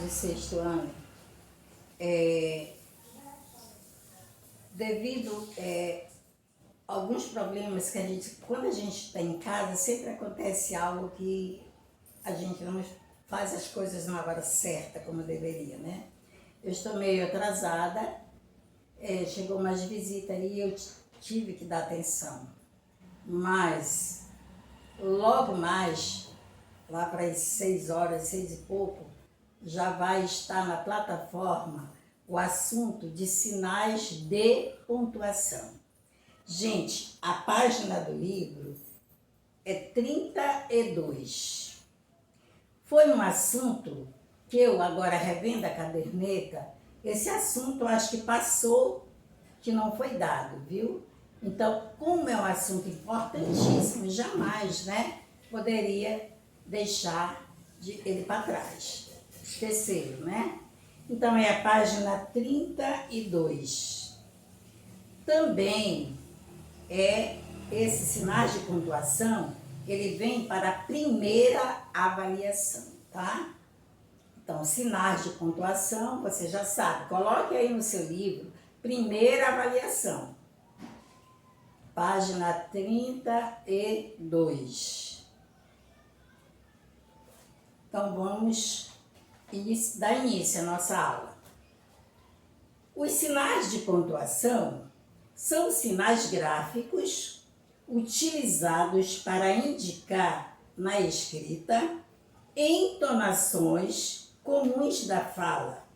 de sexto ano, devido a alguns problemas que quando a gente está em casa, sempre acontece algo que a gente não faz as coisas na hora certa, como deveria, né? Eu estou meio atrasada, chegou mais visita e eu tive que dar atenção. Mas, logo mais, lá para as 6 horas, 6 e pouco, já vai estar na plataforma o assunto de sinais de pontuação. Gente, a página do livro é 32. Foi um assunto que eu, agora revendo a caderneta, esse assunto eu acho que passou, que não foi dado, viu? Então, como é um assunto importantíssimo, jamais, né, poderia deixar ele para trás. Esqueceram, né? Então, é a página 32. Também esses sinais de pontuação, ele vem para a primeira avaliação, tá? Então, sinais de pontuação, você já sabe, coloque aí no seu livro, primeira avaliação. Página 32. Então, vamos dar início à nossa aula. Os sinais de pontuação são sinais gráficos utilizados para indicar na escrita entonações comuns da fala,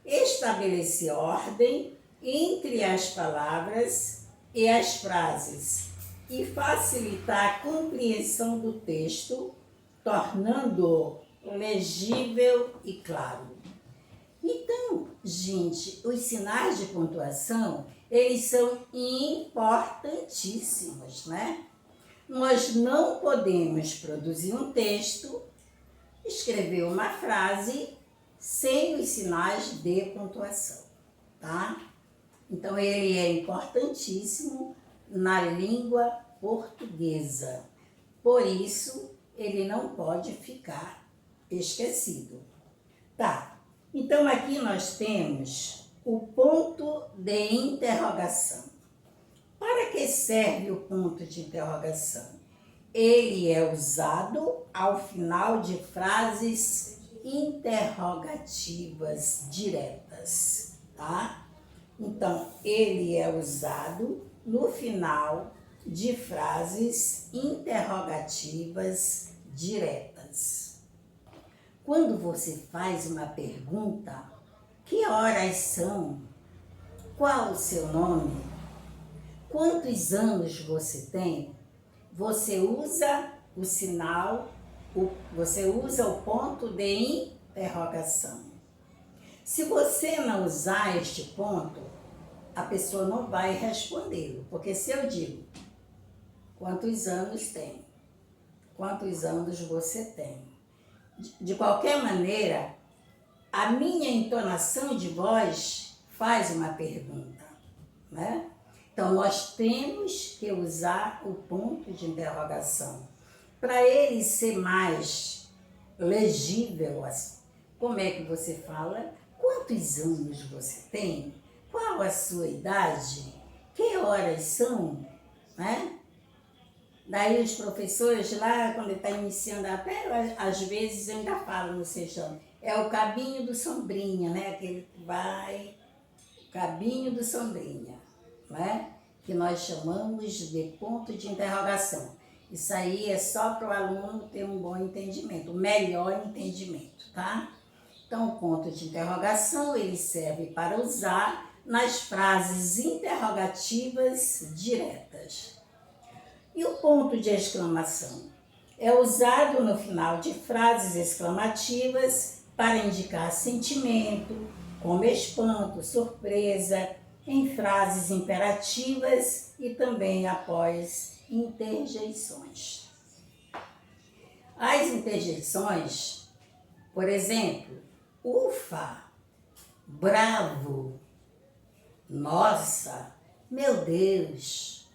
estabelecer ordem entre as palavras e as frases e facilitar a compreensão do texto, tornando-o legível e claro. Então, gente, os sinais de pontuação, eles são importantíssimos, né? Nós não podemos produzir um texto, escrever uma frase sem os sinais de pontuação, tá? Então, ele é importantíssimo na língua portuguesa. Por isso, ele não pode ficar esquecido. Tá, então aqui nós temos o ponto de interrogação. Para que serve o ponto de interrogação? Ele é usado ao final de frases interrogativas diretas, tá? Então, ele é usado no final de frases interrogativas diretas. Quando você faz uma pergunta, que horas são? Qual o seu nome? Quantos anos você tem? Você usa o sinal, você usa o ponto de interrogação. Se você não usar este ponto, a pessoa não vai respondê-lo. Porque se eu digo, quantos anos tem? Quantos anos você tem? De qualquer maneira, a minha entonação de voz faz uma pergunta, né? Então, nós temos que usar o ponto de interrogação para ele ser mais legível. Assim. Como é que você fala? Quantos anos você tem? Qual a sua idade? Que horas são? Né? Daí os professores lá, quando ele está iniciando, até às vezes eu ainda falo no sexto ano, é o cabinho do sombrinha, né? Aquele que vai, o cabinho do sombrinha, né? Que nós chamamos de ponto de interrogação. Isso aí é só para o aluno ter um bom entendimento, um melhor entendimento, tá? Então, o ponto de interrogação, ele serve para usar nas frases interrogativas diretas. E o ponto de exclamação? É usado no final de frases exclamativas para indicar sentimento, como espanto, surpresa, em frases imperativas e também após interjeições. As interjeições, por exemplo, ufa, bravo, nossa, meu Deus,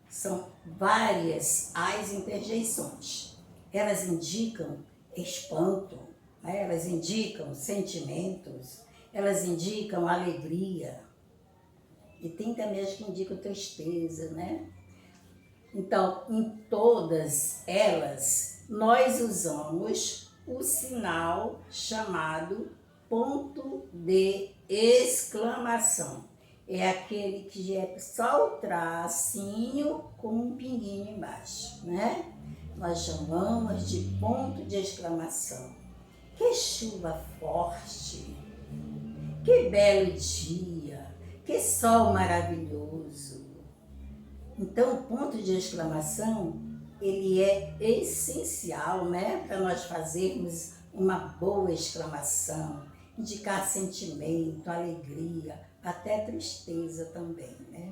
são várias as interjeições. Elas indicam espanto, né? Elas indicam sentimentos, elas indicam alegria. E tem também as que indicam tristeza, né? Então, em todas elas, nós usamos o sinal chamado ponto de exclamação. É aquele que é só o tracinho com um pinguinho embaixo, né? Nós chamamos de ponto de exclamação. Que chuva forte! Que belo dia! Que sol maravilhoso! Então, o ponto de exclamação, ele é essencial, né? Para nós fazermos uma boa exclamação, indicar sentimento, alegria, até tristeza também, né?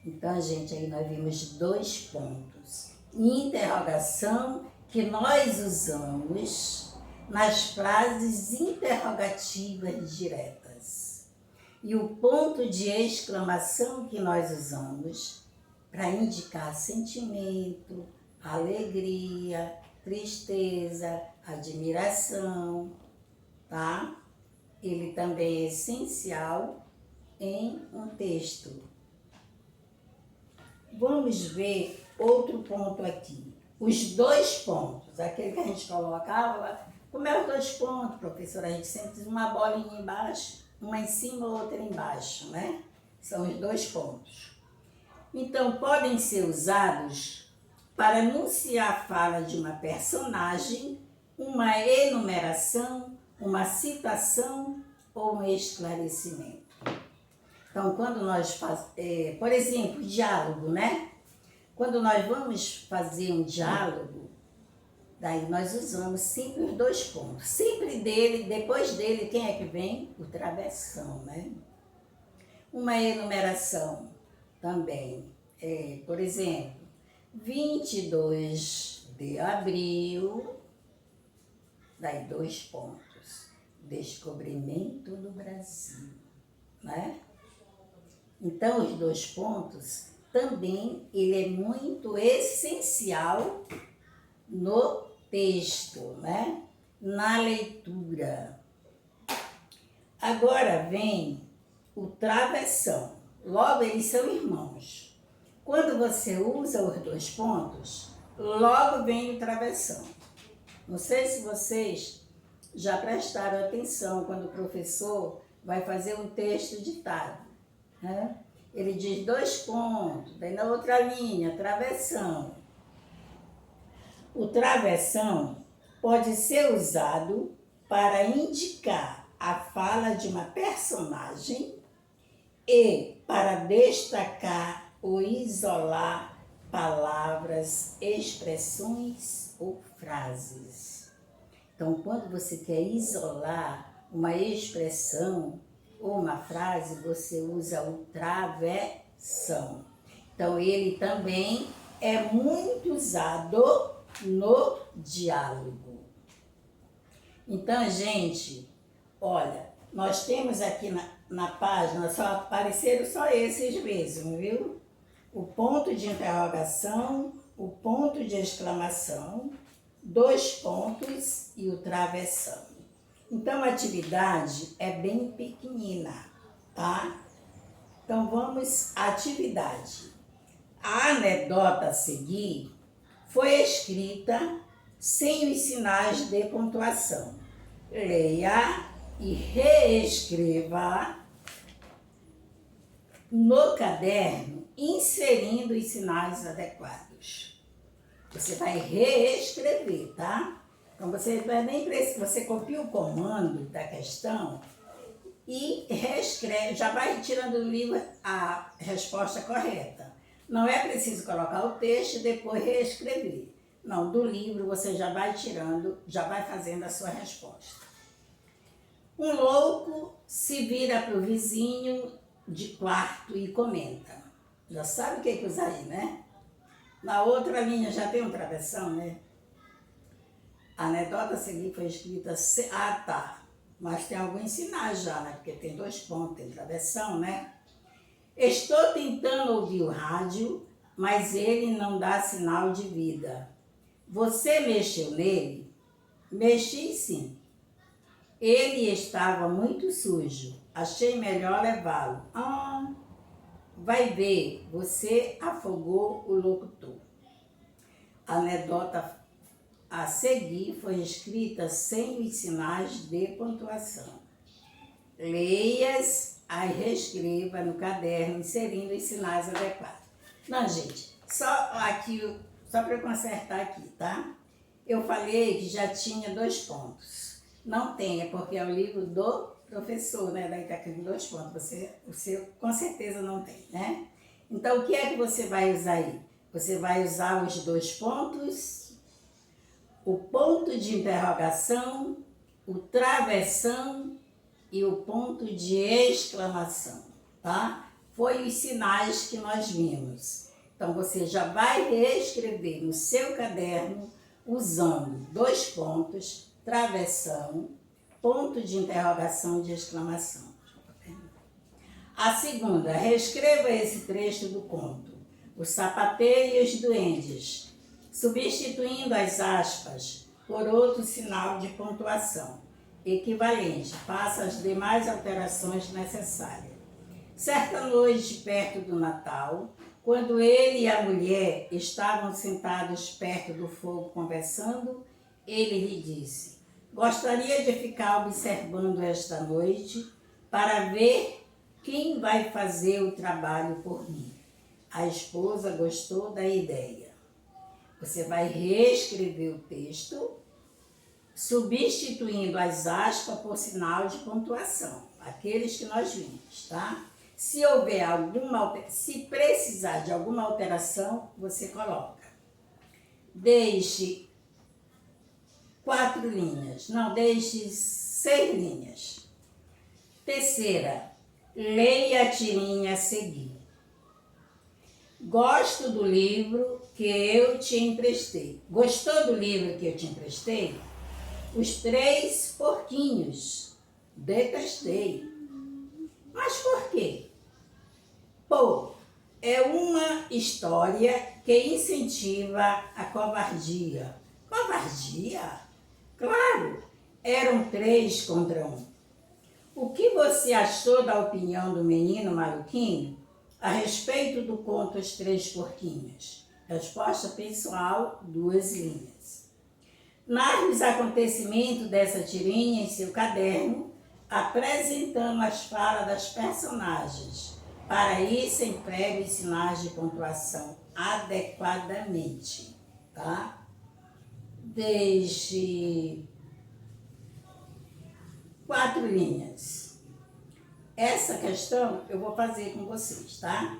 Então, gente, aí nós vimos 2 pontos. Interrogação que nós usamos nas frases interrogativas diretas. E o ponto de exclamação que nós usamos para indicar sentimento, alegria, tristeza, admiração, tá? Ele também é essencial em um texto. Vamos ver outro ponto aqui. Os 2 pontos, aquele que a gente colocava. Como é os 2 pontos, professora? A gente sempre tem uma bolinha embaixo, uma em cima, outra embaixo, né? São os 2 pontos. Então, podem ser usados para anunciar a fala de uma personagem, uma enumeração, uma citação ou um esclarecimento. Então, quando nós fazemos, por exemplo, diálogo, né? Quando nós vamos fazer um diálogo, daí nós usamos sempre os 2 pontos. Sempre dele, depois dele, quem é que vem? O travessão, né? Uma enumeração também. Por exemplo, 22 de abril, daí 2 pontos. Descobrimento do Brasil, né? Então, os 2 pontos também, ele é muito essencial no texto, né? Na leitura. Agora vem o travessão. Logo, eles são irmãos. Quando você usa os 2 pontos, logo vem o travessão. Não sei se vocês já prestaram atenção quando o professor vai fazer um texto ditado, né? Ele diz 2 pontos, daí na outra linha, travessão. O travessão pode ser usado para indicar a fala de uma personagem e para destacar ou isolar palavras, expressões ou frases. Então, quando você quer isolar uma expressão ou uma frase, você usa o travessão. Então, ele também é muito usado no diálogo. Então, gente, olha, nós temos aqui na página, só apareceram só esses mesmo, viu? O ponto de interrogação, o ponto de exclamação, 2 pontos e o travessão. Então, a atividade é bem pequenina, tá? Então, vamos à atividade. A anedota a seguir foi escrita sem os sinais de pontuação. Leia e reescreva no caderno, inserindo os sinais adequados. Você vai reescrever, tá? Então, você copia o comando da questão e reescreve, já vai tirando do livro a resposta correta. Não é preciso colocar o texto e depois reescrever. Não, do livro você já vai tirando, já vai fazendo a sua resposta. Um louco se vira para o vizinho de quarto e comenta. Já sabe o que usa aí, né? Na outra linha já tem um travessão, né? A anedota a seguir foi escrita... tá. Mas tem alguns sinais já, né? Porque tem 2 pontos, tem travessão, né? Estou tentando ouvir o rádio, mas ele não dá sinal de vida. Você mexeu nele? Mexi sim. Ele estava muito sujo. Achei melhor levá-lo. Ah, vai ver, você afogou o locutor. A anedota a seguir foi escrita sem os sinais de pontuação. Leia-as, aí reescreva no caderno, inserindo os sinais adequados. Não, gente, só para eu consertar aqui, tá? Eu falei que já tinha 2 pontos. Não tem, é porque é o livro do professor, né? Daí tá aqui 2 pontos. O seu com certeza não tem, né? Então, o que é que você vai usar aí? Você vai usar os 2 pontos, o ponto de interrogação, o travessão e o ponto de exclamação, tá? Foi os sinais que nós vimos. Então, você já vai reescrever no seu caderno usando 2 pontos, travessão, ponto de interrogação e de exclamação. A segunda, reescreva esse trecho do conto. O sapateiro e os duendes, substituindo as aspas por outro sinal de pontuação equivalente, faça as demais alterações necessárias. Certa noite, perto do Natal, quando ele e a mulher estavam sentados perto do fogo conversando, ele lhe disse: gostaria de ficar observando esta noite para ver quem vai fazer o trabalho por mim. A esposa gostou da ideia. Você vai reescrever o texto, substituindo as aspas por sinal de pontuação, aqueles que nós vimos, tá? Se houver se precisar de alguma alteração, você coloca. Deixe 4 linhas, não, deixe 6 linhas. Terceira, leia a tirinha a seguir. Gosto do livro que eu te emprestei. Gostou do livro que eu te emprestei? Os 3 porquinhos. Detestei. Mas por quê? Pô, é uma história que incentiva a covardia. Covardia? Claro, eram 3 contra 1. O que você achou da opinião do menino maluquinho a respeito do conto Os 3 Porquinhos? Resposta pessoal, 2 linhas. Narre os acontecimentos dessa tirinha em seu caderno, apresentando as falas das personagens. Para isso, empregue os sinais de pontuação adequadamente, tá? Deixe 4 linhas. Essa questão eu vou fazer com vocês, tá?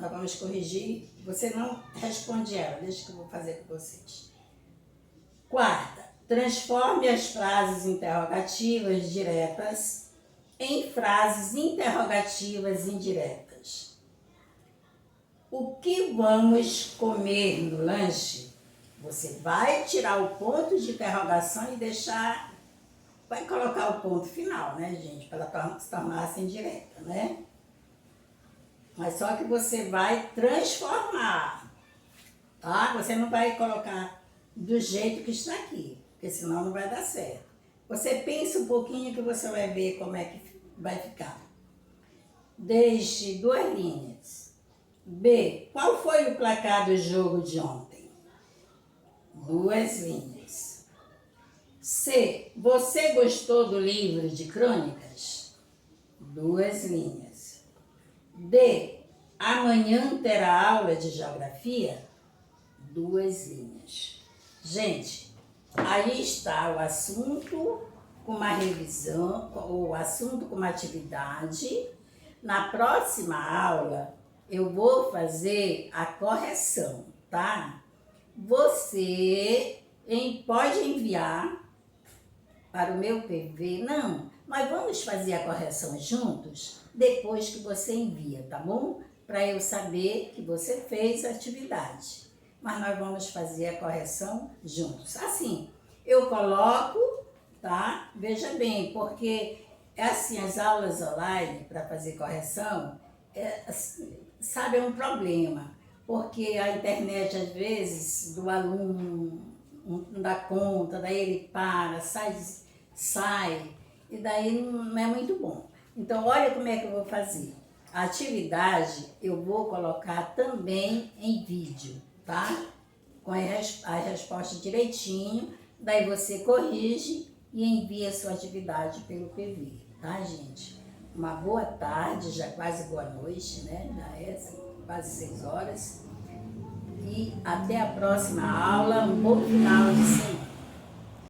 Nós vamos corrigir. Você não responde ela, deixa que eu vou fazer com vocês. Quarta, transforme as frases interrogativas diretas em frases interrogativas indiretas. O que vamos comer no lanche? Você vai tirar o ponto de interrogação e vai colocar o ponto final, né, gente? Para ela se tornar assim direta, né? Mas só que você vai transformar, tá? Você não vai colocar do jeito que está aqui, porque senão não vai dar certo. Você pensa um pouquinho que você vai ver como é que vai ficar. Deixe 2 linhas. B. Qual foi o placar do jogo de ontem? 2 linhas. C. Você gostou do livro de crônicas? 2 linhas. D. Amanhã terá aula de geografia? 2 linhas. Gente, aí está o assunto com uma revisão, o assunto com uma atividade. Na próxima aula, eu vou fazer a correção, tá? Você pode enviar para o meu PV. Não, nós vamos fazer a correção juntos depois que você envia, tá bom? Para eu saber que você fez a atividade. Mas nós vamos fazer a correção juntos. Assim, eu coloco, tá? Veja bem, porque assim, as aulas online para fazer correção, sabe, é um problema. Porque a internet, às vezes, do aluno não dá conta, daí ele para, sai, e daí não é muito bom. Então, olha como é que eu vou fazer. A atividade eu vou colocar também em vídeo, tá? Com a resposta direitinho, daí você corrige e envia a sua atividade pelo PV, tá, gente? Uma boa tarde, já quase boa noite, né? Já é quase 6 horas. E até a próxima aula, um bom final de semana.